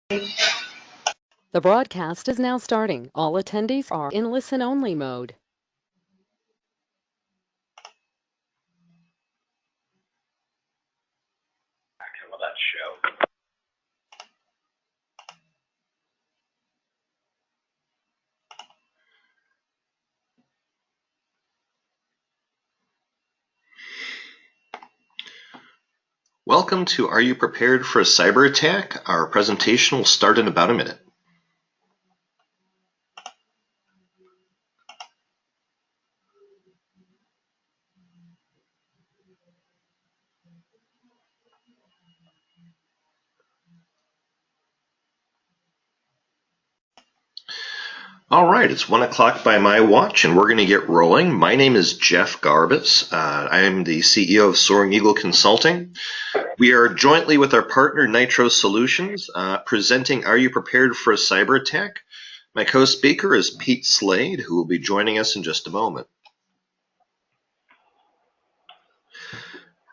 The broadcast is now starting. All attendees are in listen-only mode. That show. Welcome to Are You Prepared for a Cyber Attack? Our presentation will start in about a minute. All right, it's 1 o'clock by my watch, and we're going to get rolling. My name is Jeff Garbus. I am the CEO of Soaring Eagle Consulting. We are jointly with our partner Nitro Solutions presenting Are You Prepared for a Cyber Attack? My co-speaker is Pete Slade, who will be joining us in just a moment.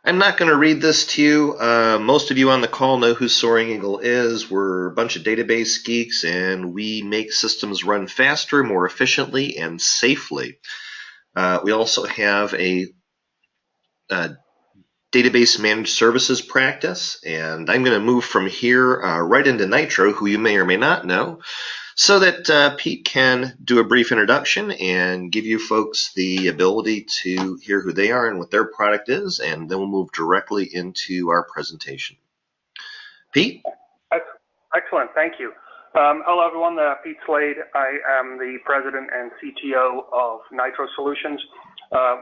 I'm not going to read this to you. Most of you on the call know who Soaring Eagle is. We're a bunch of database geeks, and we make systems run faster, more efficiently, and safely. We also have a database managed services practice, and I'm going to move from here right into Nitro, who you may or may not know, so that Pete can do a brief introduction and give you folks the ability to hear who they are and what their product is, and then we'll move directly into our presentation. Pete? Excellent, thank you. Hello everyone, Pete Slade. I am the president and CTO of Nitro Solutions.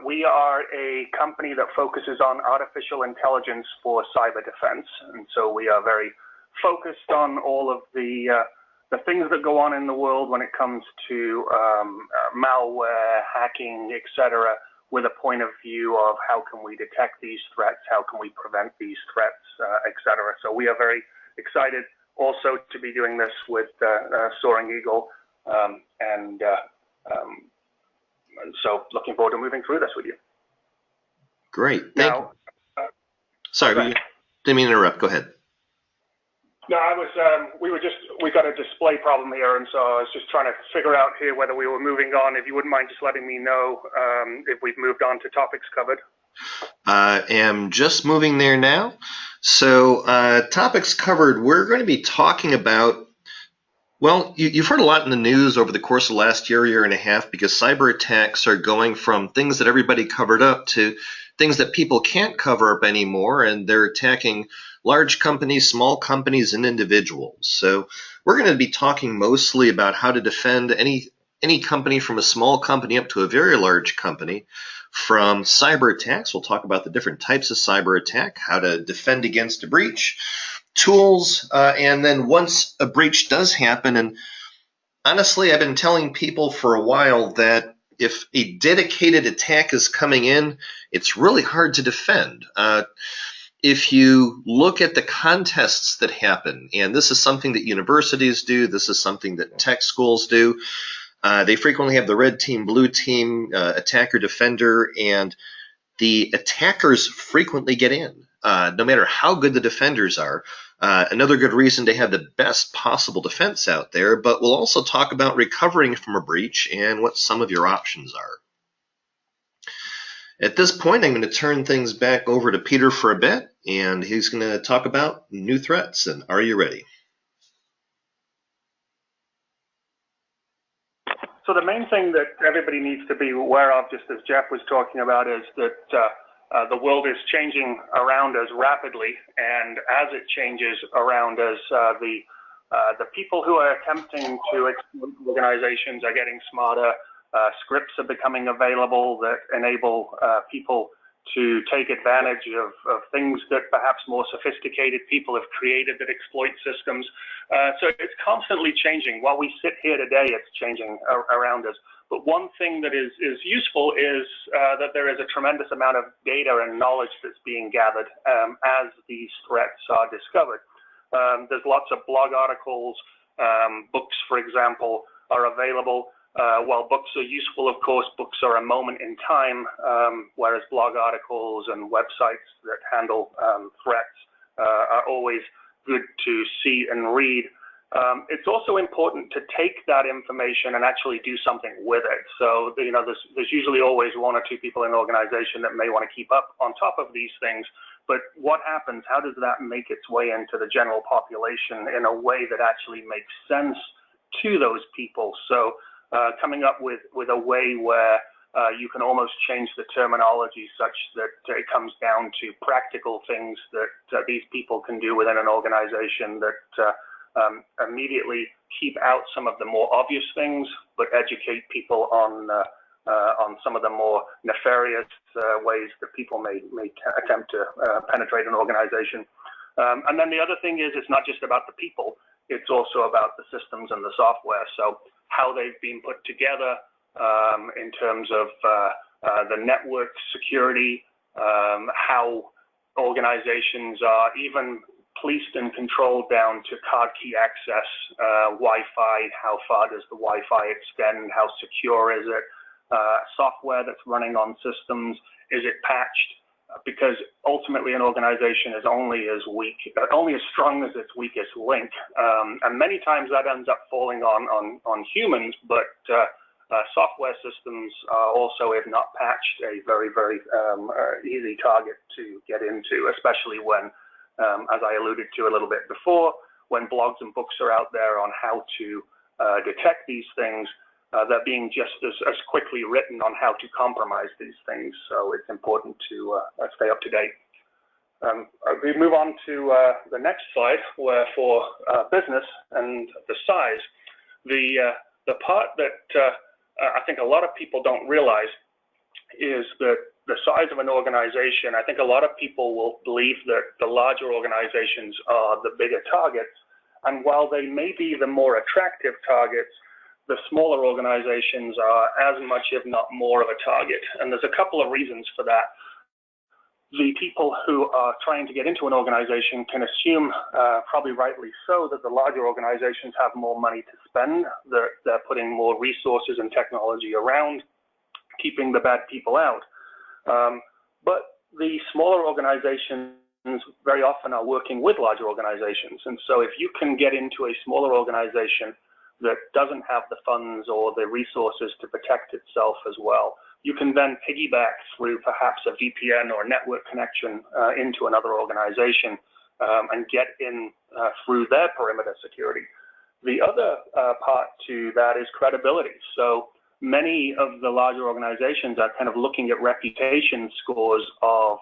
We are a company that focuses on artificial intelligence for cyber defense, and so we are very focused on all of the things that go on in the world when it comes to malware, hacking, etc., with a point of view of how can we detect these threats, how can we prevent these threats, etc. So we are very excited also to be doing this with Soaring Eagle, and so looking forward to moving through this with you. Great, thank you. Sorry, didn't mean to interrupt. Go ahead. No, we got a display problem here, and so I was just trying to figure out here whether we were moving on. If you wouldn't mind just letting me know if we've moved on to topics covered. I am just moving there now. So topics covered, we're going to be talking about, well, you've heard a lot in the news over the course of the last year and a half, because cyber attacks are going from things that everybody covered up to things that people can't cover up anymore, and they're attacking large companies, small companies, and individuals. So we're going to be talking mostly about how to defend any company, from a small company up to a very large company, from cyber attacks. We'll talk about the different types of cyber attack, how to defend against a breach, tools, and then once a breach does happen, and honestly, I've been telling people for a while that if a dedicated attack is coming in, it's really hard to defend. If you look at the contests that happen, and this is something that universities do, this is something that tech schools do, they frequently have the red team, blue team, attacker, defender, and the attackers frequently get in, no matter how good the defenders are. Another good reason to have the best possible defense out there, but we'll also talk about recovering from a breach and what some of your options are. At this point, I'm going to turn things back over to Peter for a bit, and he's going to talk about new threats. And are you ready? So the main thing that everybody needs to be aware of, just as Jeff was talking about, is that the world is changing around us rapidly, and as it changes around us, the people who are attempting to exploit organizations are getting smarter. Scripts are becoming available that enable people to take advantage of things that perhaps more sophisticated people have created that exploit systems. So it's constantly changing. While we sit here today, it's changing around us. But one thing that is useful is that there is a tremendous amount of data and knowledge that's being gathered as these threats are discovered. There's lots of blog articles, books, for example, are available. While books are useful, of course, books are a moment in time, whereas blog articles and websites that handle threats are always good to see and read. It's also important to take that information and actually do something with it. So, there's usually always one or two people in an organization that may want to keep up on top of these things. But what happens? How does that make its way into the general population in a way that actually makes sense to those people? So, coming up with a way where you can almost change the terminology such that it comes down to practical things that these people can do within an organization that immediately keep out some of the more obvious things, but educate people on some of the more nefarious ways that people may attempt to penetrate an organization. And then the other thing is, it's not just about the people, it's also about the systems and the software. So how they've been put together in terms of the network security, how organizations are even policed and controlled down to card key access, Wi-Fi, how far does the Wi-Fi extend, how secure is it, software that's running on systems, is it patched? Because ultimately an organization is only as strong as its weakest link. And many times that ends up falling on humans, but software systems are also, if not patched, a very, very easy target to get into, especially when, as I alluded to a little bit before, when blogs and books are out there on how to detect these things, they're being just as quickly written on how to compromise these things. So it's important to stay up to date. We move on to the next slide, where for business and the size, the part that I think a lot of people don't realize is that the size of an organization. I think a lot of people will believe that the larger organizations are the bigger targets, and while they may be the more attractive targets, the smaller organizations are as much, if not more, of a target. And there's a couple of reasons for that. The people who are trying to get into an organization can assume, probably rightly so, that the larger organizations have more money to spend, that they're putting more resources and technology around, keeping the bad people out. But the smaller organizations very often are working with larger organizations. And so if you can get into a smaller organization that doesn't have the funds or the resources to protect itself as well, you can then piggyback through perhaps a VPN or network connection into another organization and get in through their perimeter security. The other part to that is credibility. So many of the larger organizations are kind of looking at reputation scores of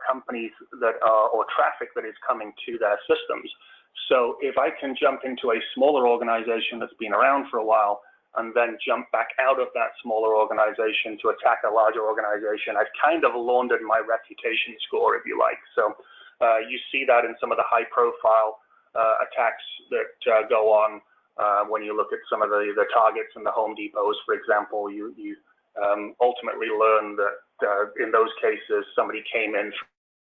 companies that are, or traffic that is coming to their systems. So if I can jump into a smaller organization that's been around for a while and then jump back out of that smaller organization to attack a larger organization, I've kind of laundered my reputation score, if you like. So you see that in some of the high profile attacks that go on when you look at some of the Targets and the Home Depots, for example. You ultimately learn that in those cases, somebody came in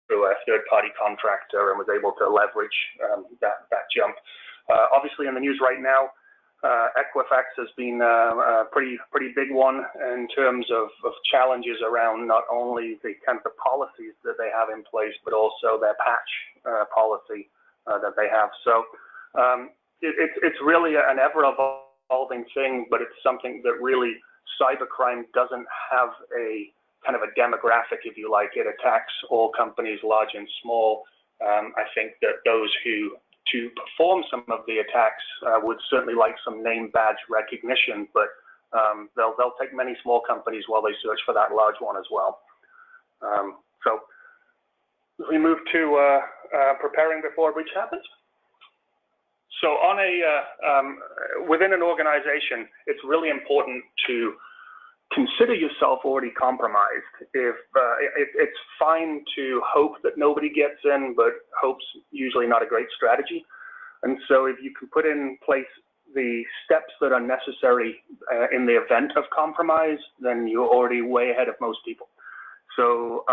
through a third-party contractor and was able to leverage that jump. Obviously, in the news right now, Equifax has been a pretty big one in terms of challenges around not only the kind of the policies that they have in place, but also their patch policy that they have. So it's really an ever-evolving thing, but it's something that really cybercrime doesn't have a kind of a demographic, if you like. It attacks all companies, large and small. I think that those who to perform some of the attacks would certainly like some name badge recognition, but they'll take many small companies while they search for that large one as well. So we move to preparing before a breach happens. So on within an organization, it's really important to consider yourself already compromised. If it's fine to hope that nobody gets in, but hope's usually not a great strategy. And so if you can put in place the steps that are necessary in the event of compromise, then you're already way ahead of most people. So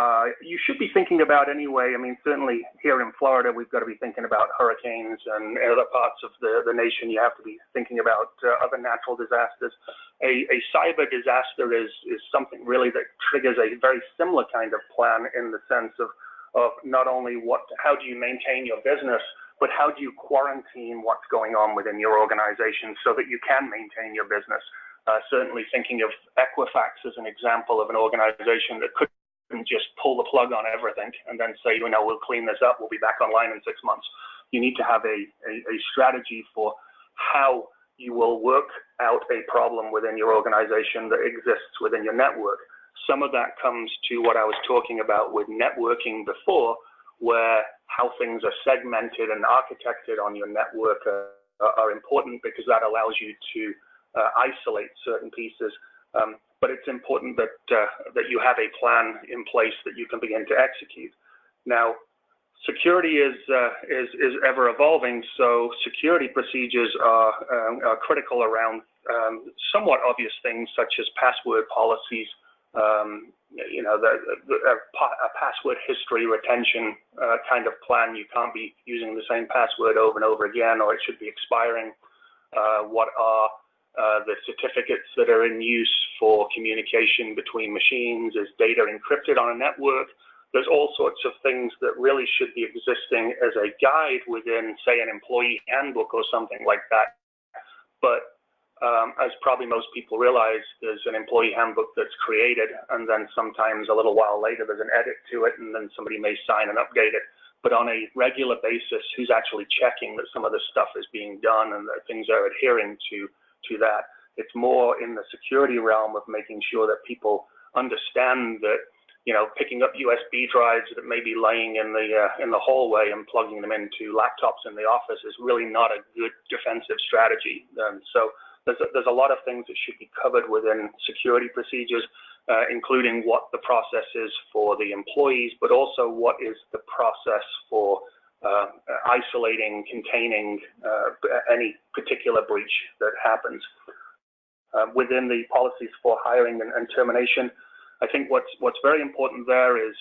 you should be thinking about anyway. I mean, certainly here in Florida, we've got to be thinking about hurricanes, and other parts of the nation, you have to be thinking about other natural disasters. A cyber disaster is something really that triggers a very similar kind of plan in the sense of not only how do you maintain your business, but how do you quarantine what's going on within your organization so that you can maintain your business? Certainly thinking of Equifax as an example of an organization that couldn't just pull the plug on everything and then say, we'll clean this up, we'll be back online in 6 months. You need to have a strategy for how you will work out a problem within your organization that exists within your network. Some of that comes to what I was talking about with networking before, where how things are segmented and architected on your network are important, because that allows you to isolate certain pieces. But it's important that you have a plan in place that you can begin to execute. Now, security is ever evolving, so security procedures are critical around somewhat obvious things such as password policies, a password history retention kind of plan. You can't be using the same password over and over again, or it should be expiring. What are the certificates that are in use for communication between machines? Is data encrypted on a network? There's all sorts of things that really should be existing as a guide within, say, an employee handbook or something like that. But as probably most people realize, there's an employee handbook that's created, and then sometimes a little while later there's an edit to it, and then somebody may sign and update it. But on a regular basis, who's actually checking that some of this stuff is being done and that things are adhering to that? It's more in the security realm of making sure that people understand that picking up USB drives that may be laying in the hallway and plugging them into laptops in the office is really not a good defensive strategy. So there's a lot of things that should be covered within security procedures, including what the process is for the employees, but also what is the process for isolating, containing any particular breach that happens. Within the policies for hiring and termination, I think what's very important there is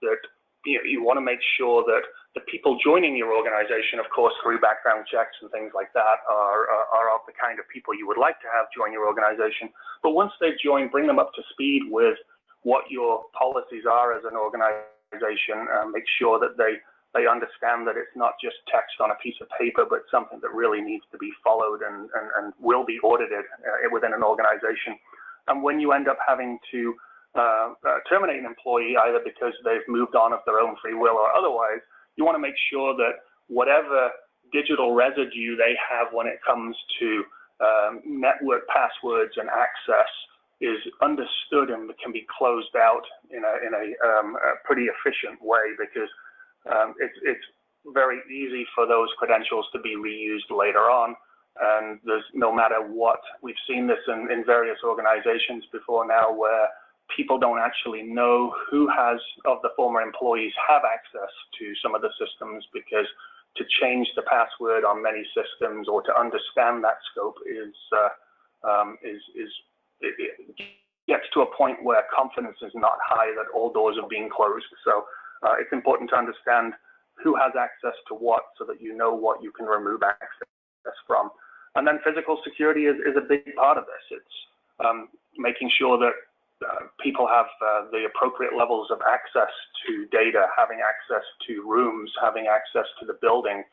that you want to make sure that the people joining your organization, of course, through background checks and things like that, are of the kind of people you would like to have join your organization. But once they've joined, bring them up to speed with what your policies are as an organization. Make sure that they understand that it's not just text on a piece of paper, but something that really needs to be followed and will be audited within an organization. And when you end up having to terminate an employee, either because they've moved on of their own free will or otherwise, you want to make sure that whatever digital residue they have when it comes to network passwords and access is understood and can be closed out in a pretty efficient way, because it's very easy for those credentials to be reused later on. And there's, no matter what, we've seen this in various organizations before now, where people don't actually know who of the former employees have access to some of the systems, because to change the password on many systems or to understand that scope it gets to a point where confidence is not high that all doors are being closed. So it's important to understand who has access to what, so that you know what you can remove access from. And then physical security is a big part of this. It's making sure that people have the appropriate levels of access to data, having access to rooms, having access to the building.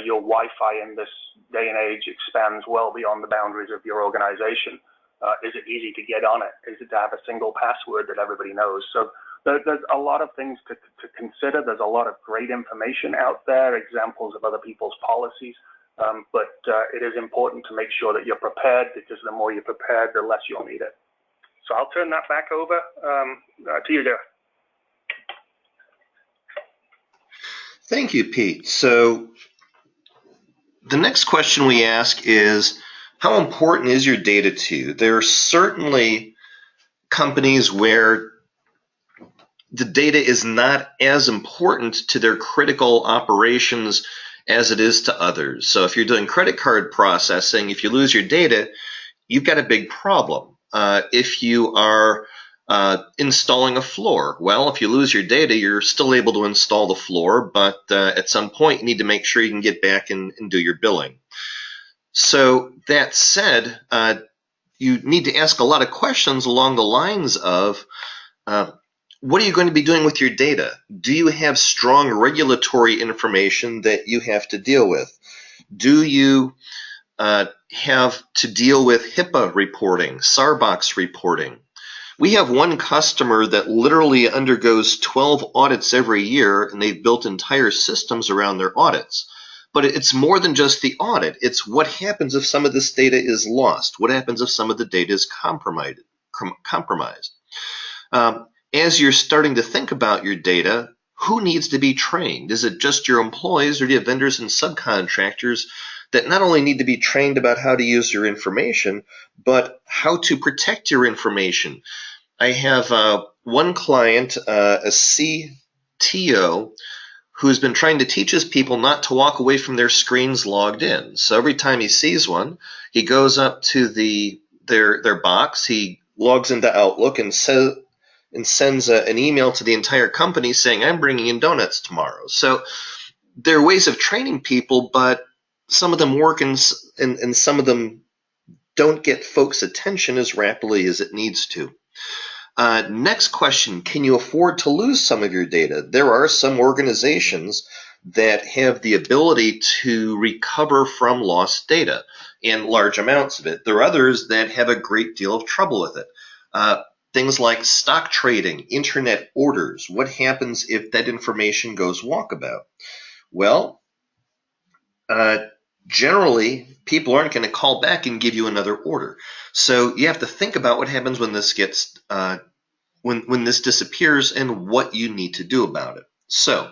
Your Wi-Fi in this day and age expands well beyond the boundaries of your organization. Is it easy to get on it? Is it to have a single password that everybody knows? So there's a lot of things to consider. There's a lot of great information out there, examples of other people's policies. But it is important to make sure that you're prepared, because the more you're prepared, the less you'll need it. So I'll turn that back over to you, Derek. Thank you, Pete. So the next question we ask is, how important is your data to you? There are certainly companies where the data is not as important to their critical operations as it is to others. So if you're doing credit card processing, if you lose your data, you've got a big problem. If you are installing a floor, well, if you lose your data, you're still able to install the floor, but at some point you need to make sure you can get back and do your billing. So that said, you need to ask a lot of questions along the lines of what are you going to be doing with your data? Do you have strong regulatory information that you have to deal with? Do you have to deal with HIPAA reporting, SARBOX reporting? We have one customer that literally undergoes 12 audits every year, and they've built entire systems around their audits. But it's more than just the audit. It's what happens if some of this data is lost? What happens if some of the data is compromised? As you're starting to think about your data, who needs to be trained? Is it just your employees, or do you have vendors and subcontractors that not only need to be trained about how to use your information, but how to protect your information? I have one client, a CTO, who's been trying to teach his people not to walk away from their screens logged in. So every time he sees one, he goes up to their box, he logs into Outlook and sends an email to the entire company saying, I'm bringing in donuts tomorrow. So there are ways of training people, but some of them work and some of them don't get folks' attention as rapidly as it needs to. Next question, can you afford to lose some of your data? There are some organizations that have the ability to recover from lost data and large amounts of it. There are others that have a great deal of trouble with it. Things like stock trading, internet orders. What happens if that information goes walkabout? Well, generally, people aren't going to call back and give you another order. So you have to think about what happens when this gets when this disappears and what you need to do about it. So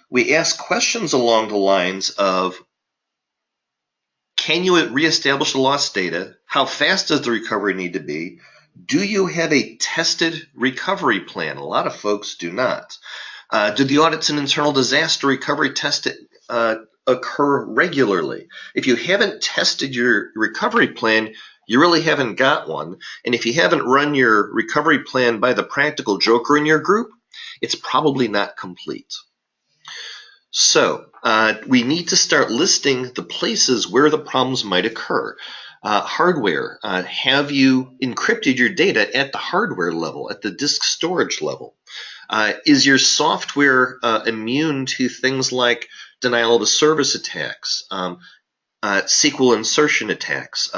we ask questions along the lines of, can you reestablish the lost data? How fast does the recovery need to be? Do you have a tested recovery plan? A lot of folks do not. Do the audits and internal disaster recovery test occur regularly? If you haven't tested your recovery plan, you really haven't got one. And if you haven't run your recovery plan by the practical joker in your group, it's probably not complete. So we need to start listing the places where the problems might occur. Hardware, have you encrypted your data at the hardware level, at the disk storage level? Is your software immune to things like denial of service attacks, SQL insertion attacks?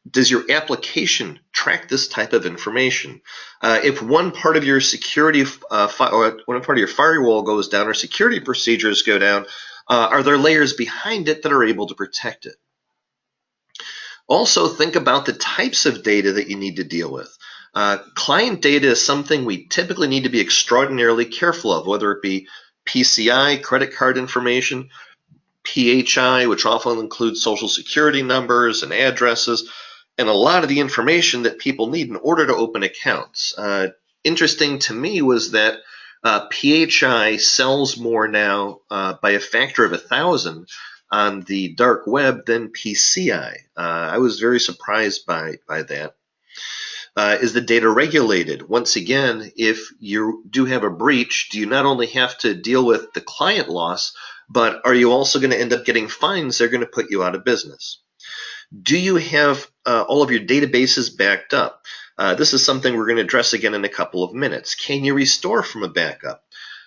Does your application track this type of information? If one part of your security, or one part of your firewall goes down, or security procedures go down, are there layers behind it that are able to protect it? Also, think about the types of data that you need to deal with. Client data is something we typically need to be extraordinarily careful of, whether it be PCI, credit card information, PHI, which often includes social security numbers and addresses, and a lot of the information that people need in order to open accounts. Interesting to me was that PHI sells more now by a factor of 1,000 on the dark web than PCI. I was very surprised by that. Is the data regulated? Once again, if you do have a breach, do you not only have to deal with the client loss, but are you also going to end up getting fines that are going to put you out of business? Do you have all of your databases backed up? This is something we're going to address again in a couple of minutes. Can you restore from a backup?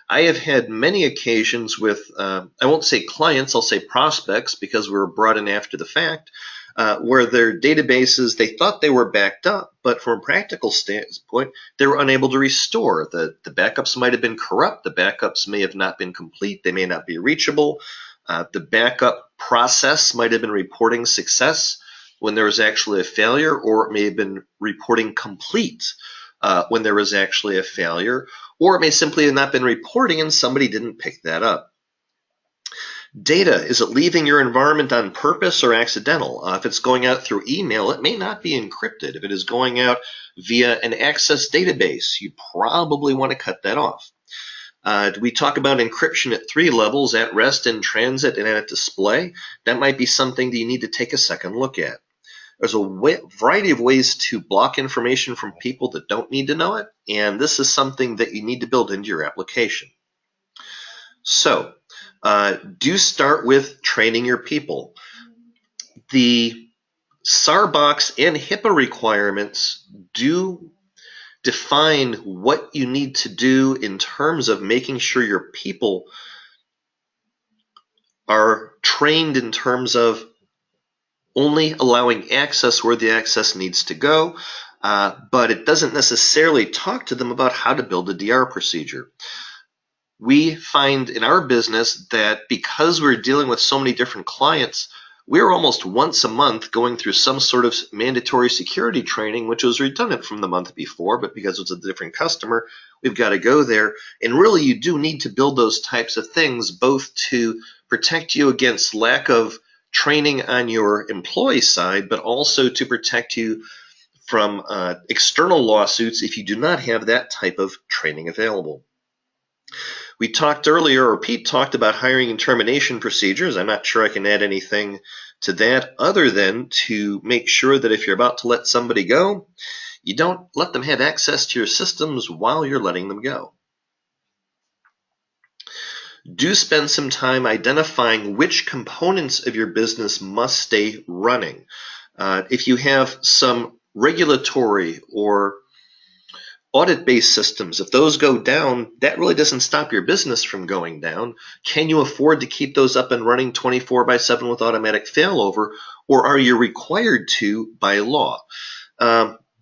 I have had many occasions with, I won't say clients, I'll say prospects, because we were brought in after the fact, where their databases, they thought they were backed up, but from a practical standpoint, they were unable to restore. The backups might have been corrupt. The backups may have not been complete. They may not be reachable. The backup process might have been reporting success when there was actually a failure, or it may have been reporting complete when there was actually a failure, or it may simply have not been reporting and somebody didn't pick that up. Data, is it leaving your environment on purpose or accidental? If it's going out through email, it may not be encrypted. If it is going out via an access database, you probably want to cut that off. We talk about encryption at 3 levels: at rest, in transit, and at display. That might be something that you need to take a second look at. There's a variety of ways to block information from people that don't need to know it, and this is something that you need to build into your application. So, do start with training your people. The SARBOX and HIPAA requirements do define what you need to do in terms of making sure your people are trained in terms of only allowing access where the access needs to go, but it doesn't necessarily talk to them about how to build a DR procedure. We find in our business that because we're dealing with so many different clients, we're almost once a month going through some sort of mandatory security training, which was redundant from the month before, but because it's a different customer, we've got to go there. And really, you do need to build those types of things, both to protect you against lack of training on your employee side, but also to protect you from external lawsuits if you do not have that type of training available. We talked earlier, or Pete talked about hiring and termination procedures. I'm not sure I can add anything to that other than to make sure that if you're about to let somebody go, you don't let them have access to your systems while you're letting them go. Do spend some time identifying which components of your business must stay running. If you have some regulatory or audit-based systems, if those go down, that really doesn't stop your business from going down. Can you afford to keep those up and running 24/7 with automatic failover, or are you required to by law?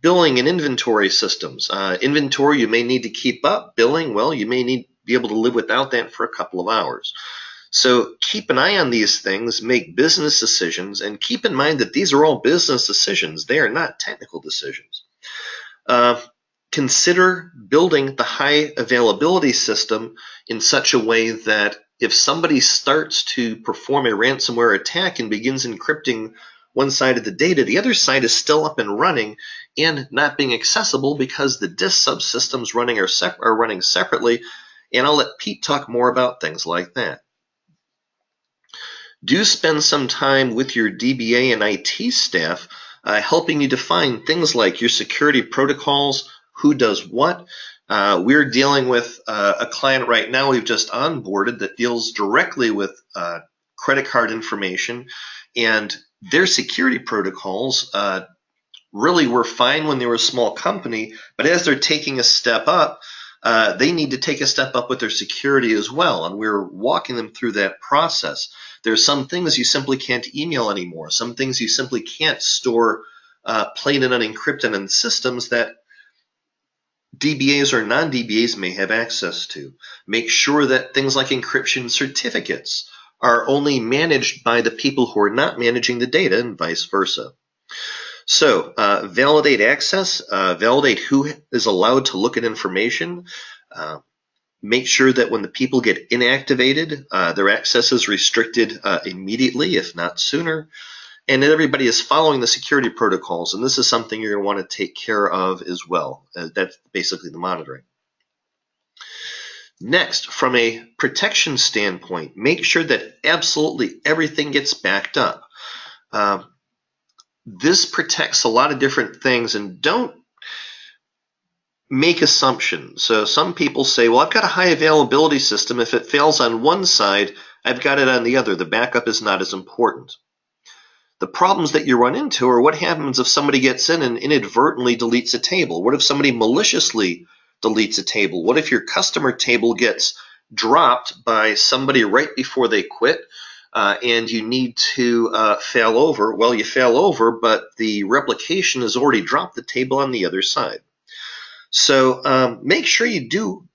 Billing and inventory systems. Inventory you may need to keep up. Billing, well, you may need to be able to live without that for a couple of hours. So keep an eye on these things, make business decisions, and keep in mind that these are all business decisions. They are not technical decisions. Consider building the high availability system in such a way that if somebody starts to perform a ransomware attack and begins encrypting one side of the data, the other side is still up and running and not being accessible because the disk subsystems are running separately, and I'll let Pete talk more about things like that. Do spend some time with your DBA and IT staff helping you define things like your security protocols, who does what. We're dealing with a client right now we've just onboarded that deals directly with credit card information, and their security protocols really were fine when they were a small company, but as they're taking a step up, they need to take a step up with their security as well, and we're walking them through that process. There's some things you simply can't email anymore, some things you simply can't store plain and unencrypted in systems that DBAs or non-DBAs may have access to. Make sure that things like encryption certificates are only managed by the people who are not managing the data and vice versa. So validate access, validate who is allowed to look at information, make sure that when the people get inactivated, their access is restricted immediately, if not sooner, and that everybody is following the security protocols. And this is something you're going to want to take care of as well. That's basically the monitoring. Next, from a protection standpoint, make sure that absolutely everything gets backed up. This protects a lot of different things, and don't make assumptions. So some people say, well, I've got a high availability system. If it fails on one side, I've got it on the other. The backup is not as important. The problems that you run into are what happens if somebody gets in and inadvertently deletes a table? What if somebody maliciously deletes a table? What if your customer table gets dropped by somebody right before they quit and you need to fail over? Well, you fail over, but the replication has already dropped the table on the other side. So make sure you do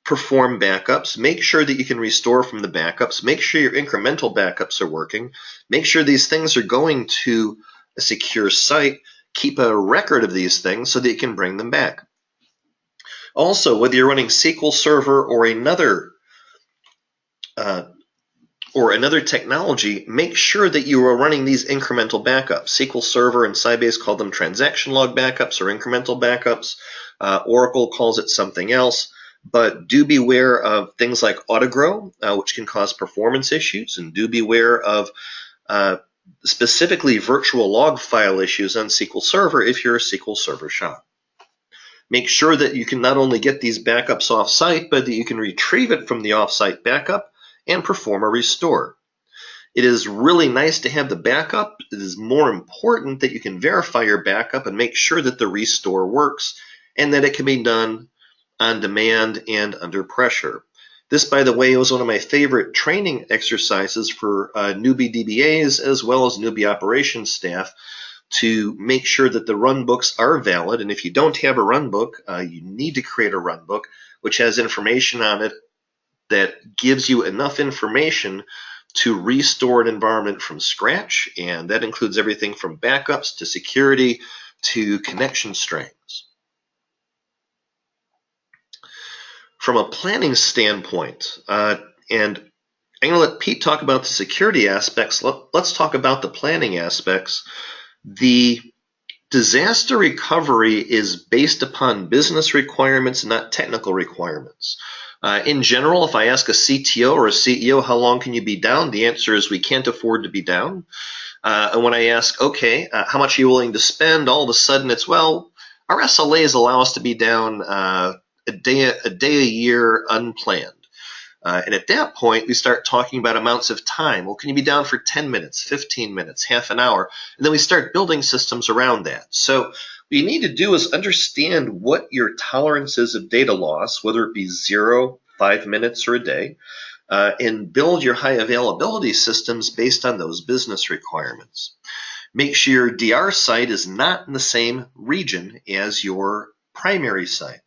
perform backups. Make sure that you can restore from the backups. Make sure your incremental backups are working. Make sure these things are going to a secure site. Keep a record of these things so that you can bring them back. Also, whether you're running SQL Server or another technology, make sure that you are running these incremental backups. SQL Server and Sybase call them transaction log backups or incremental backups. Oracle calls it something else. But do beware of things like autogrow, which can cause performance issues, and do beware of specifically virtual log file issues on SQL Server if you're a SQL Server shop. Make sure that you can not only get these backups off-site, but that you can retrieve it from the off-site backup and perform a restore. It is really nice to have the backup. It is more important that you can verify your backup and make sure that the restore works. and that it can be done on demand and under pressure. This, by the way, was one of my favorite training exercises for newbie DBAs as well as newbie operations staff, to make sure that the run books are valid. And if you don't have a run book, you need to create a run book which has information on it that gives you enough information to restore an environment from scratch. And that includes everything from backups to security to connection strings. From a planning standpoint, and I'm going to let Pete talk about the security aspects. Let's talk about the planning aspects. The disaster recovery is based upon business requirements, not technical requirements. In general, if I ask a CTO or a CEO, how long can you be down? The answer is we can't afford to be down. And when I ask, okay, how much are you willing to spend? All of a sudden it's, well, our SLAs allow us to be down a day a year unplanned. And at that point, we start talking about amounts of time. Well, can you be down for 10 minutes, 15 minutes, half an hour? And then we start building systems around that. So what you need to do is understand what your tolerance is of data loss, whether it be 0, 5 minutes, or a day, and build your high availability systems based on those business requirements. Make sure your DR site is not in the same region as your primary site.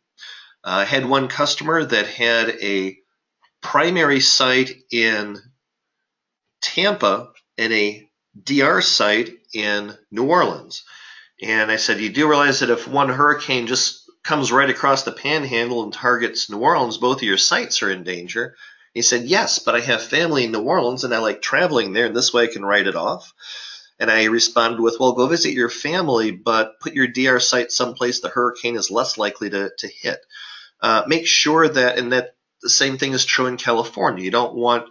I had one customer that had a primary site in Tampa and a DR site in New Orleans. And I said, you do realize that if one hurricane just comes right across the panhandle and targets New Orleans, both of your sites are in danger? He said, yes, but I have family in New Orleans and I like traveling there, and this way I can write it off. And I responded with, well, go visit your family, but put your DR site someplace the hurricane is less likely to hit. Make sure that, and that the same thing is true in California. You don't want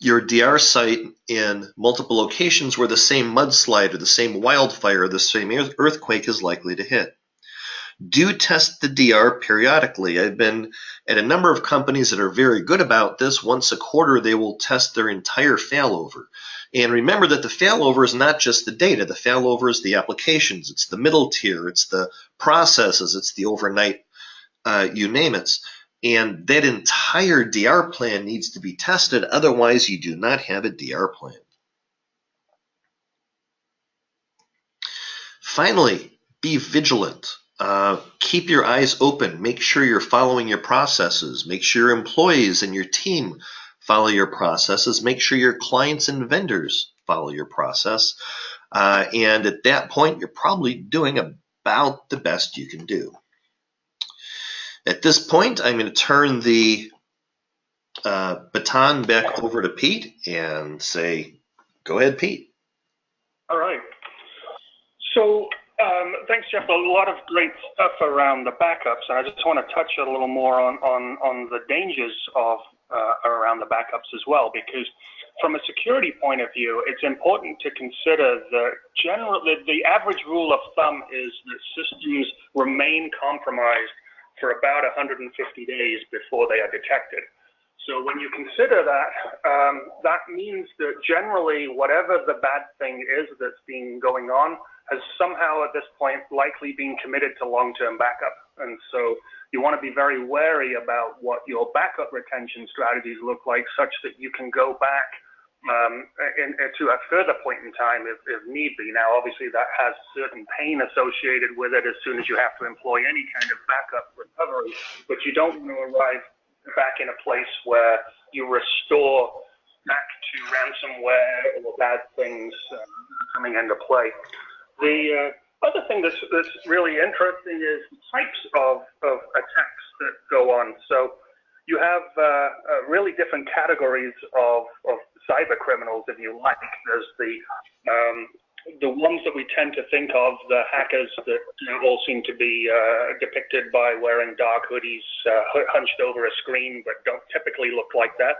your DR site in multiple locations where the same mudslide or the same wildfire or the same earthquake is likely to hit. Do test the DR periodically. I've been at a number of companies that are very good about this. Once a quarter, they will test their entire failover. And remember that the failover is not just the data. The failover is the applications. It's the middle tier. It's the processes. It's the overnight, you name it. And that entire DR plan needs to be tested. Otherwise, you do not have a DR plan. Finally, be vigilant. Keep your eyes open. Make sure you're following your processes. Make sure your employees and your team follow your processes. Make sure your clients and vendors follow your process. And at that point, you're probably doing about the best you can do. At this point, I'm going to turn the baton back over to Pete and say, go ahead, Pete. All right. So thanks, Jeff. A lot of great stuff around the backups, and I just want to touch a little more on the dangers of around the backups as well, because from a security point of view, it's important to consider the average rule of thumb is that systems remain compromised for about 150 days before they are detected. So when you consider that, that means that generally whatever the bad thing is that's been going on has somehow at this point likely been committed to long-term backup. And so you want to be very wary about what your backup retention strategies look like, such that you can go back to a further point in time if need be. Now, obviously, that has certain pain associated with it as soon as you have to employ any kind of backup recovery, but you don't want to arrive back in a place where you restore back to ransomware or bad things coming into play. The other thing that's really interesting is types of attacks that go on. So you have really different categories of cyber criminals, if you like. There's the ones that we tend to think of, the hackers that all seem to be depicted by wearing dark hoodies, hunched over a screen, but don't typically look like that.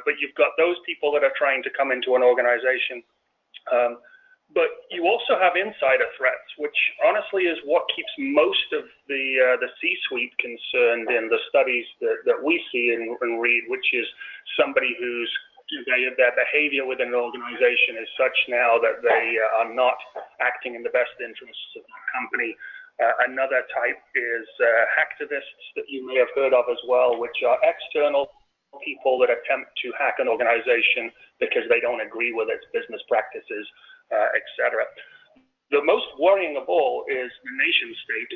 But you've got those people that are trying to come into an organization. But you also have insider threats, which honestly is what keeps most of the C-suite concerned in the studies that we see and read, which is somebody who's their behavior within an organization is such now that they are not acting in the best interests of the company. Another type is hacktivists that you may have heard of as well, which are external people that attempt to hack an organization because they don't agree with its business practices, etc. The most worrying of all is the nation-state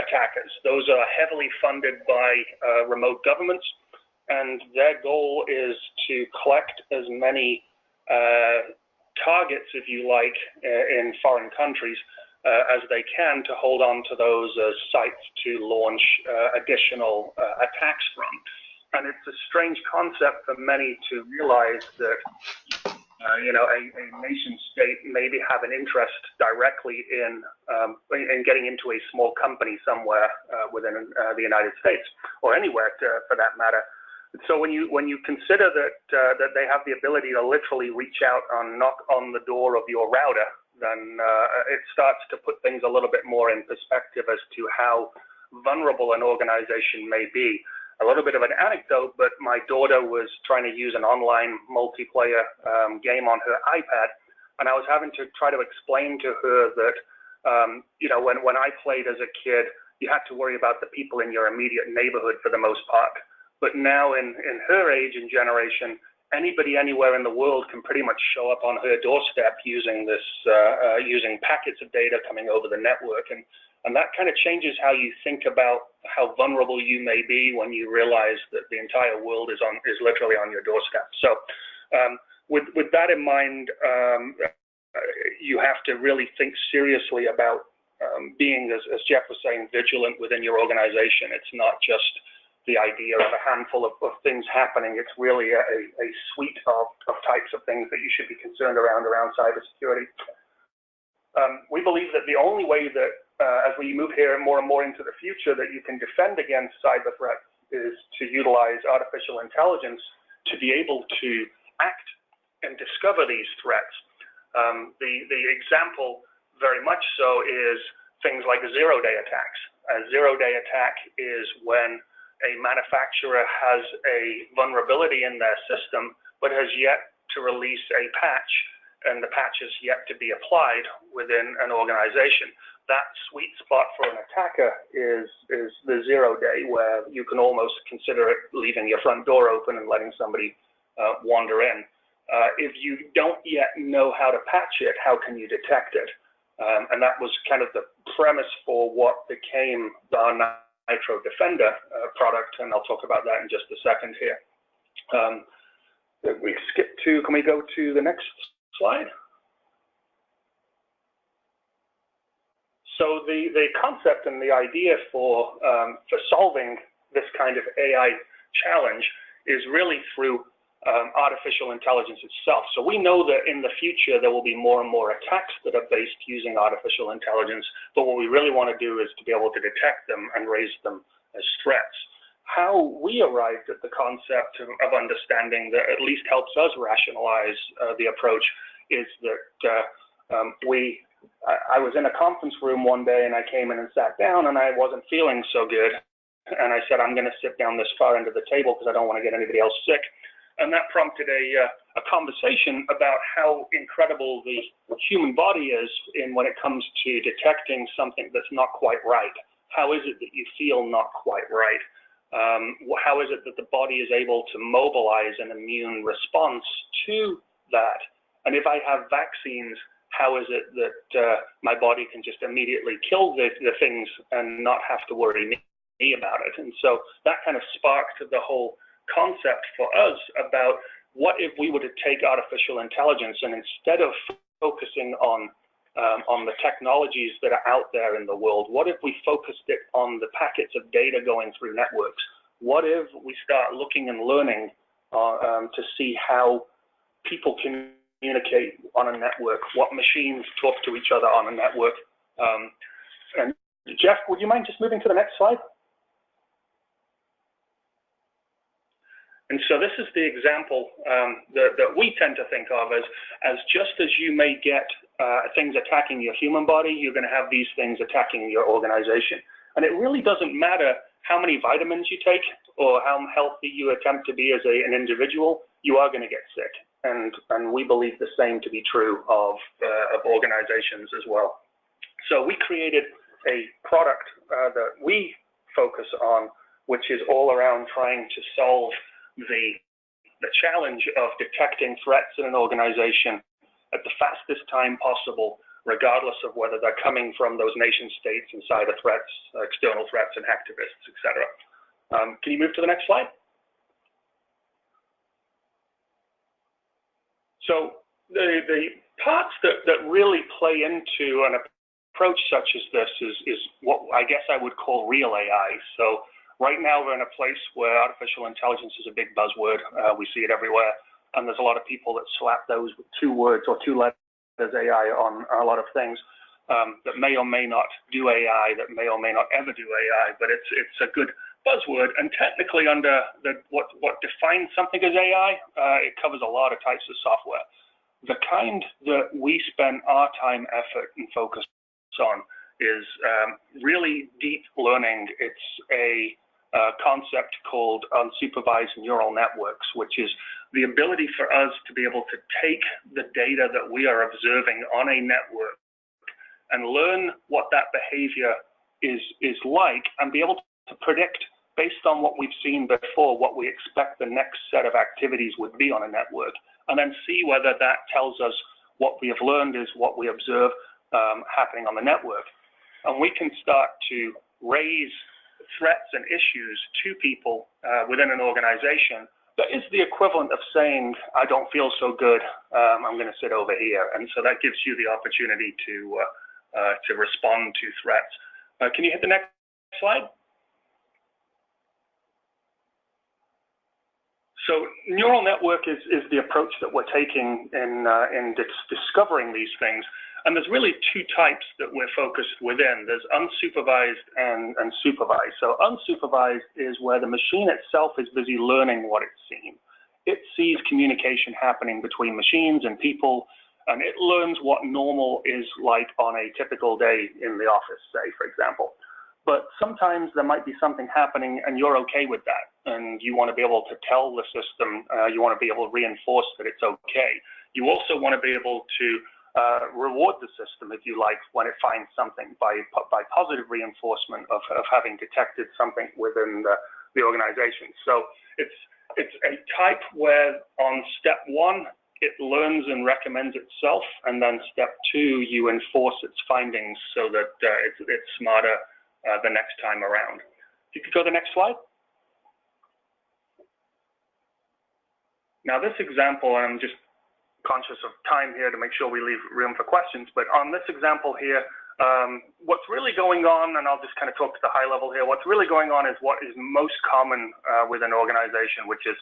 attackers. Those are heavily funded by remote governments, and their goal is to collect as many targets, if you like, in foreign countries as they can to hold on to those sites to launch additional attacks from. And it's a strange concept for many to realize that a nation state maybe have an interest directly in getting into a small company somewhere within the United States or anywhere for that matter. So when you consider that they have the ability to literally reach out and knock on the door of your router, then it starts to put things a little bit more in perspective as to how vulnerable an organization may be. A little bit of an anecdote, but my daughter was trying to use an online multiplayer game on her iPad, and I was having to try to explain to her that, when I played as a kid, you had to worry about the people in your immediate neighborhood for the most part. But now in her age and generation, anybody anywhere in the world can pretty much show up on her doorstep using using packets of data coming over the network. And that kind of changes how you think about how vulnerable you may be when you realize that the entire world is literally on your doorstep. So with that in mind, you have to really think seriously about being, as Jeff was saying, vigilant within your organization. It's not just the idea of a handful of things happening. It's really a suite of types of things that you should be concerned around cybersecurity. We believe that the only way that as we move here more and more into the future, that you can defend against cyber threats is to utilize artificial intelligence to be able to act and discover these threats. The example very much so is things like zero-day attacks. A zero-day attack is when a manufacturer has a vulnerability in their system, but has yet to release a patch, and the patch is yet to be applied within an organization. That sweet spot for an attacker is the 0 day, where you can almost consider it leaving your front door open and letting somebody wander in. If you don't yet know how to patch it, how can you detect it? And that was kind of the premise for what became the Nitro Defender product, and I'll talk about that in just a second here. Can we go to the next slide? So the concept and the idea for solving this kind of AI challenge is really through artificial intelligence itself. So we know that in the future there will be more and more attacks that are based using artificial intelligence, but what we really want to do is to be able to detect them and raise them as threats. How we arrived at the concept of understanding that at least helps us rationalize the approach is that I was in a conference room one day and I came in and sat down and I wasn't feeling so good. And I said, I'm going to sit down this far end of the table because I don't want to get anybody else sick. And that prompted a conversation about how incredible the human body is when it comes to detecting something that's not quite right. How is it that you feel not quite right? How is it that the body is able to mobilize an immune response to that? And if I have vaccines, how is it that my body can just immediately kill the things and not have to worry me about it? And so that kind of sparked the whole concept for us about what if we were to take artificial intelligence and instead of focusing on the technologies that are out there in the world, what if we focused it on the packets of data going through networks? What if we start looking and learning to see how people communicate on a network, what machines talk to each other on a network? And Jeff, would you mind just moving to the next slide? And so this is the example that we tend to think of as just as you may get things attacking your human body, you're going to have these things attacking your organization. And it really doesn't matter how many vitamins you take or how healthy you attempt to be as an individual, you are going to get sick. And we believe the same to be true of organizations as well. So we created a product that we focus on, which is all around trying to solve the challenge of detecting threats in an organization at the fastest time possible, regardless of whether they're coming from those nation states and cyber threats, external threats, and hacktivists, et cetera. Can you move to the next slide? So the parts that really play into an approach such as this is what I guess I would call real AI. So right now we're in a place where artificial intelligence is a big buzzword. We see it everywhere, and there's a lot of people that slap those two words or two letters AI on a lot of things that may or may not do AI, that may or may not ever do AI, but it's a good buzzword. And technically, under what defines something as AI, it covers a lot of types of software. The kind that we spend our time, effort, and focus on is really deep learning. It's a concept called unsupervised neural networks, which is the ability for us to be able to take the data that we are observing on a network and learn what that behavior is like, and be able to predict, based on what we've seen before, what we expect the next set of activities would be on a network, and then see whether that tells us what we have learned is what we observe happening on the network. And we can start to raise threats and issues to people within an organization that is the equivalent of saying, I don't feel so good, I'm going to sit over here. And so that gives you the opportunity to respond to threats. Can you hit the next slide? So neural network is the approach that we're taking in discovering these things. And there's really two types that we're focused within. There's unsupervised and supervised. So unsupervised is where the machine itself is busy learning what it's seen. It sees communication happening between machines and people, and it learns what normal is like on a typical day in the office, say, for example. But sometimes there might be something happening and you're okay with that, and you want to be able to tell the system, you want to be able to reinforce that it's okay. You also want to be able to reward the system, if you like, when it finds something by positive reinforcement of having detected something within the organization. So it's a type where on step one, it learns and recommends itself, and then step two, you enforce its findings so that it's smarter the next time around. If you could go to the next slide. Now this example, I'm just conscious of time here to make sure we leave room for questions, but on this example here, what's really going on, and I'll just kind of talk to the high level here, what's really going on is what is most common with an organization, which is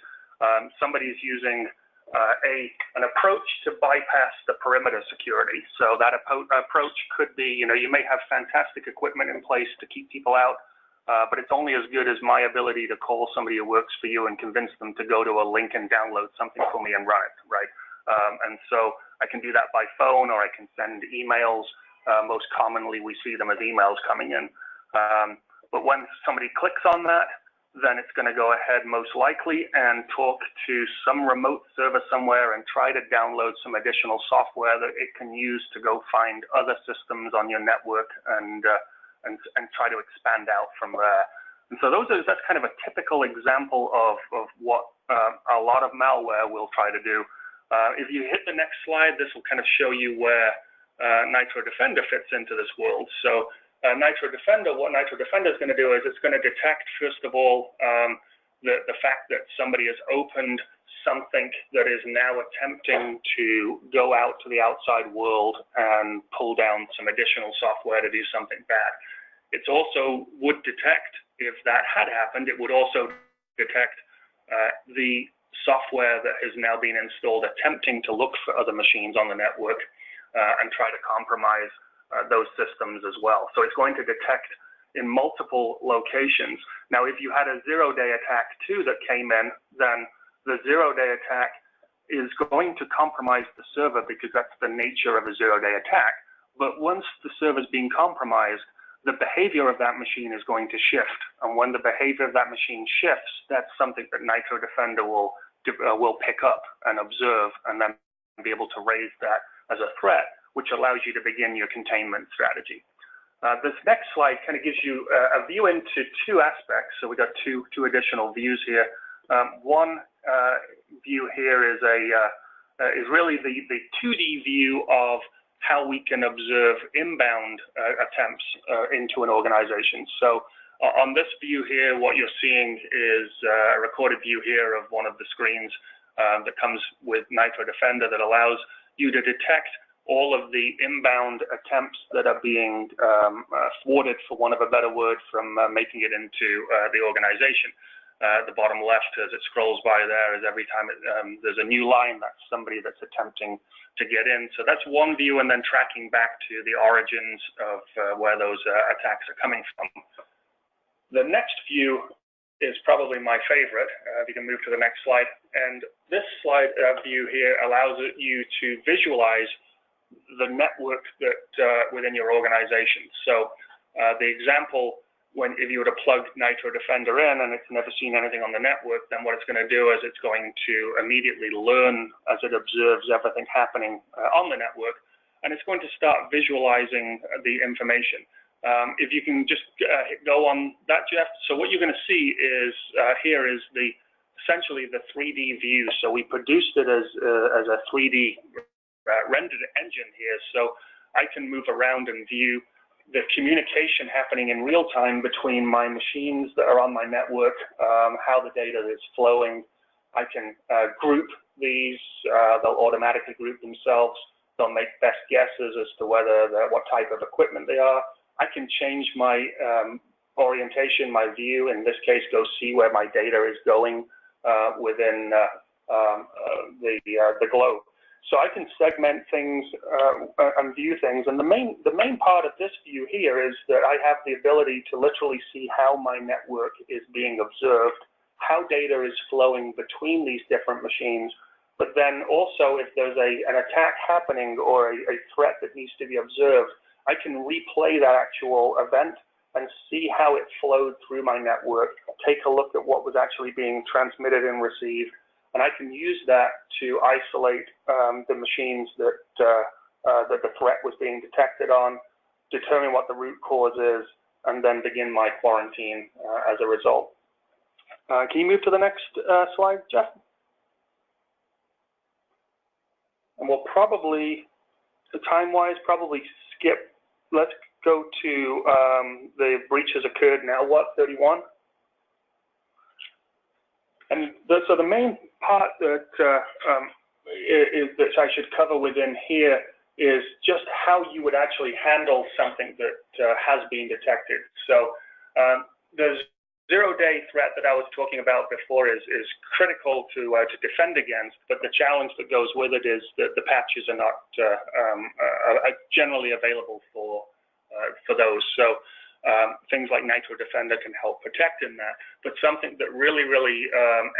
somebody is using an approach to bypass the perimeter security. So that approach could be, you may have fantastic equipment in place to keep people out, but it's only as good as my ability to call somebody who works for you and convince them to go to a link and download something for me and run it, right? And so I can do that by phone, or I can send emails. Most commonly, we see them as emails coming in. But when somebody clicks on that, then it's going to go ahead most likely and talk to some remote server somewhere and try to download some additional software that it can use to go find other systems on your network and try to expand out from there. And so that's kind of a typical example of what a lot of malware will try to do. If you hit the next slide, this will kind of show you where Nitro Defender fits into this world. So Nitro Defender, what Nitro Defender is going to do is it's going to detect, first of all, the fact that somebody has opened something that is now attempting to go out to the outside world and pull down some additional software to do something bad. It also would detect, if that had happened, it would also detect the software that has now been installed attempting to look for other machines on the network and try to compromise those systems as well. So it's going to detect in multiple locations. Now, if you had a zero-day attack too that came in, then the zero-day attack is going to compromise the server because that's the nature of a zero-day attack. But once the server's being compromised, the behavior of that machine is going to shift. And when the behavior of that machine shifts, that's something that Nitro Defender will pick up and observe, and then be able to raise that as a threat, which allows you to begin your containment strategy. This next slide kind of gives you a view into two aspects. So we got two additional views here. One view here is really the 2D view of how we can observe inbound attempts into an organization. So on this view here, what you're seeing is a recorded view here of one of the screens that comes with Nitro Defender that allows you to detect all of the inbound attempts that are being thwarted, for want of a better word, from making it into the organization. The bottom left, as it scrolls by there, is every time there's a new line, that's somebody that's attempting to get in. So that's one view, and then tracking back to the origins of where those attacks are coming from. The next view is probably my favorite. If you can move to the next slide. And this slide view here allows you to visualize the network that within your organization. So the example, if you were to plug Nitro Defender in and it's never seen anything on the network, then what it's going to do is it's going to immediately learn as it observes everything happening on the network, and it's going to start visualizing the information. If you can just go on that, Jeff. So what you're going to see is here is essentially the 3D view. So we produced it as a 3D rendered engine here, so I can move around and view the communication happening in real time between my machines that are on my network, how the data is flowing. I can group these. They'll automatically group themselves. They'll make best guesses as to what type of equipment they are. I can change my orientation, my view. In this case, go see where my data is going within the globe. So I can segment things and view things. And the main part of this view here is that I have the ability to literally see how my network is being observed, how data is flowing between these different machines. But then also, if there's an attack happening or a threat that needs to be observed, I can replay that actual event and see how it flowed through my network, take a look at what was actually being transmitted and received, and I can use that to isolate the machines that the threat was being detected on, determine what the root cause is, and then begin my quarantine as a result. Can you move to the next slide, Jeff? And we'll probably, time-wise, probably skip. Let's go to the breaches occurred now, what, 31? And so the main part that that I should cover within here is just how you would actually handle something that has been detected. So the zero-day threat that I was talking about before is critical to defend against, but the challenge that goes with it is that the patches are not generally available for those. So things like Nitro Defender can help protect in that. But something that really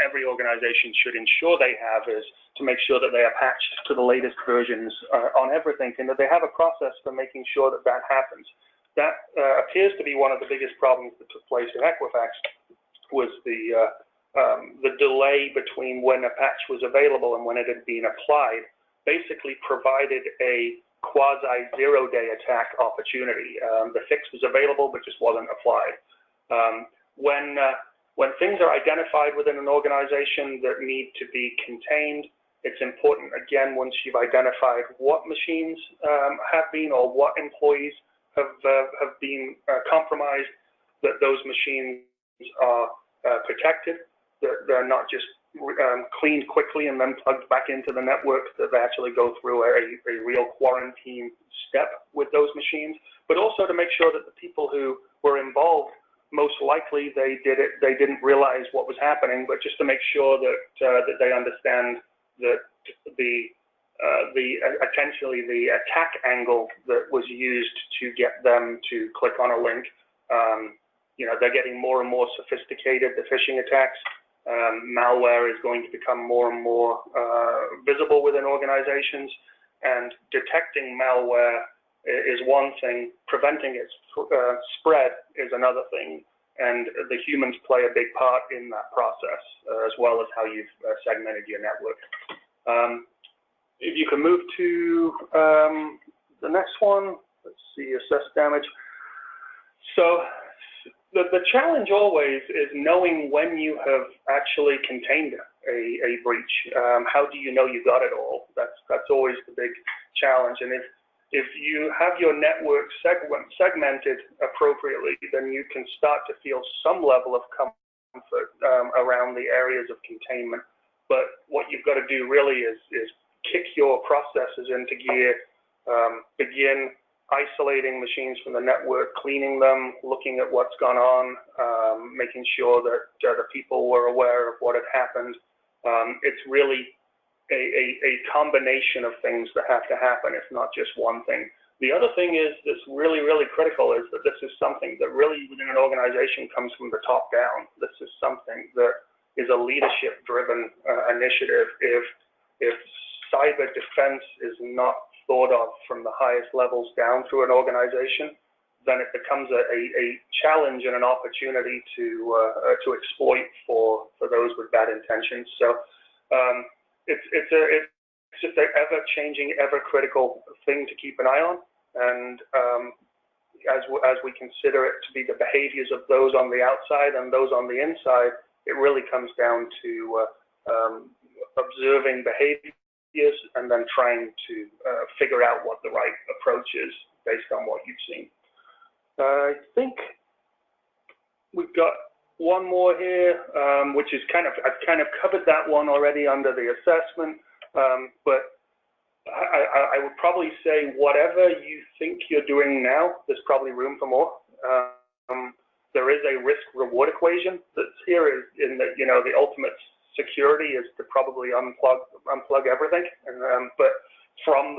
every organization should ensure they have is to make sure that they are patched to the latest versions on everything, and that they have a process for making sure that that happens. That appears to be one of the biggest problems that took place in Equifax, was the delay between when a patch was available and when it had been applied, basically provided a quasi-zero-day attack opportunity. The fix was available, but just wasn't applied. When things are identified within an organization that need to be contained, it's important, again, once you've identified what machines have been, or what employees have been compromised, that those machines are protected, that they're not just cleaned quickly and then plugged back into the network, that they actually go through a real quarantine step with those machines, but also to make sure that the people who were involved, most likely they didn't realize what was happening, but just to make sure that they understand that essentially the attack angle that was used to get them to click on a link, they're getting more and more sophisticated, the phishing attacks. Malware is going to become more and more visible within organizations, and detecting malware is one thing, preventing its spread is another thing, and the humans play a big part in that process, as well as how you've segmented your network. If you can move to the next one, let's see, assess damage. So the challenge always is knowing when you have actually contained a breach. How do you know you got it all? That's always the big challenge. And if you have your network segmented appropriately, then you can start to feel some level of comfort around the areas of containment. But what you've got to do really is kick your processes into gear, begin isolating machines from the network, cleaning them, looking at what's gone on, making sure that the people were aware of what had happened. It's really a combination of things that have to happen. It's not just one thing. The other thing is that's really, really critical is that this is something that really within an organization comes from the top down. This is something that is a leadership-driven initiative. If cyber defense is not thought of from the highest levels down through an organization, then it becomes a challenge and an opportunity to exploit for those with bad intentions. So it's just an ever-changing, ever-critical thing to keep an eye on. And as we consider it to be the behaviors of those on the outside and those on the inside, it really comes down to observing behaviors and then trying to figure out what the right approach is based on what you've seen. I think we've got one more here, which is I've kind of covered that one already under the assessment, but I would probably say whatever you think you're doing now, there's probably room for more. There is a risk-reward equation that's here in that, the ultimate security is to probably unplug everything. But from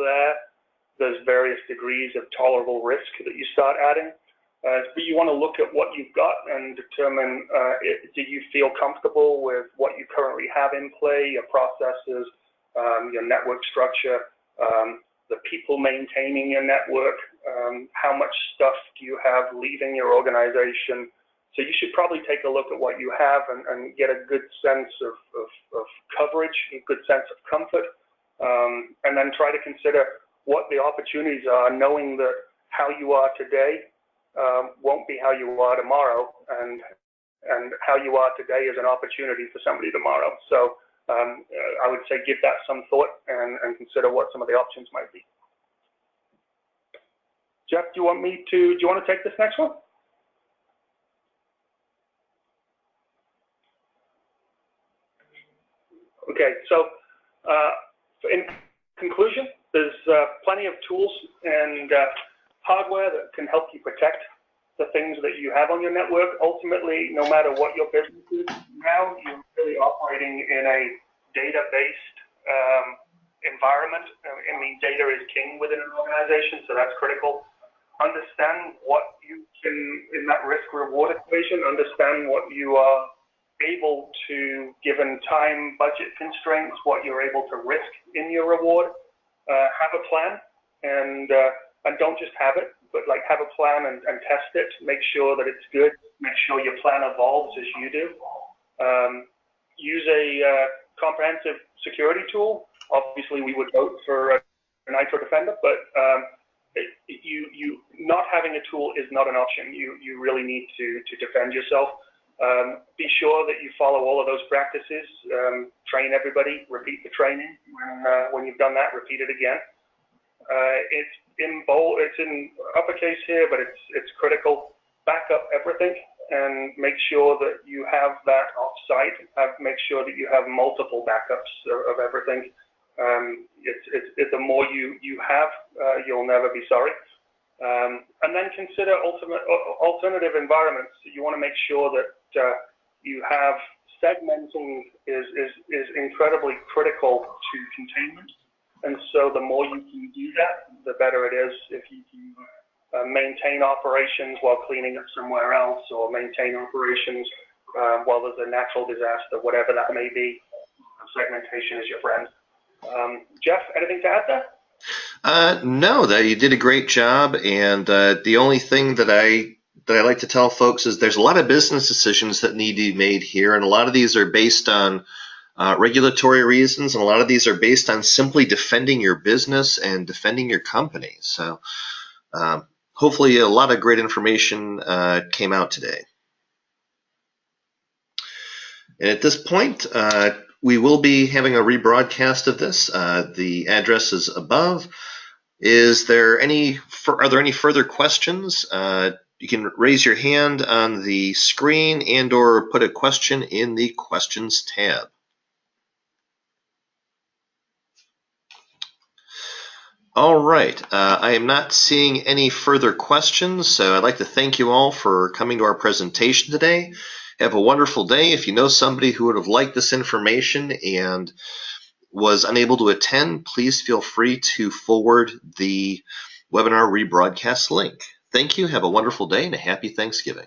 there's various degrees of tolerable risk that you start adding. But you want to look at what you've got and determine, do you feel comfortable with what you currently have in play, your processes, your network structure, the people maintaining your network, how much stuff do you have leaving your organization. So you should probably take a look at what you have and get a good sense of coverage, a good sense of comfort, and then try to consider what the opportunities are, knowing that how you are today won't be how you are tomorrow, and how you are today is an opportunity for somebody tomorrow. So I would say give that some thought and consider what some of the options might be. Jeff, do you want to take this next one? Okay, so in conclusion, there's plenty of tools and hardware that can help you protect the things that you have on your network. Ultimately, no matter what your business is now, you're really operating in a data-based environment. I mean, data is king within an organization, so that's critical. Understand what you can, in that risk-reward equation, understand what you are able to, given time, budget constraints, what you're able to risk in your reward. Have a plan, and don't just have it, but have a plan and test it. Make sure that it's good. Make sure your plan evolves as you do. Use a comprehensive security tool. Obviously, we would vote for a Nitro Defender, but you not having a tool is not an option. You really need to defend yourself. Be sure that you follow all of those practices. Train everybody. Repeat the training. When you've done that, repeat it again. It's in uppercase here, but it's critical. Back up everything and make sure that you have that off-site. Make sure that you have multiple backups of everything. The more you have, you'll never be sorry. And then consider alternative environments. You want to make sure that you have segmenting is incredibly critical to containment. And so the more you can do that, the better it is. If you can maintain operations while cleaning up somewhere else, or maintain operations while there's a natural disaster, whatever that may be, segmentation is your friend. Jeff, anything to add there? No, you did a great job, and the only thing that I like to tell folks is there's a lot of business decisions that need to be made here, and a lot of these are based on regulatory reasons, and a lot of these are based on simply defending your business and defending your company. So hopefully a lot of great information came out today. And at this point, we will be having a rebroadcast of this. The address is above. Are there any further questions? You can raise your hand on the screen and or put a question in the questions tab. All right, I am not seeing any further questions, so I'd like to thank you all for coming to our presentation today. Have a wonderful day. If you know somebody who would have liked this information and was unable to attend, please feel free to forward the webinar rebroadcast link. Thank you. Have a wonderful day and a happy Thanksgiving.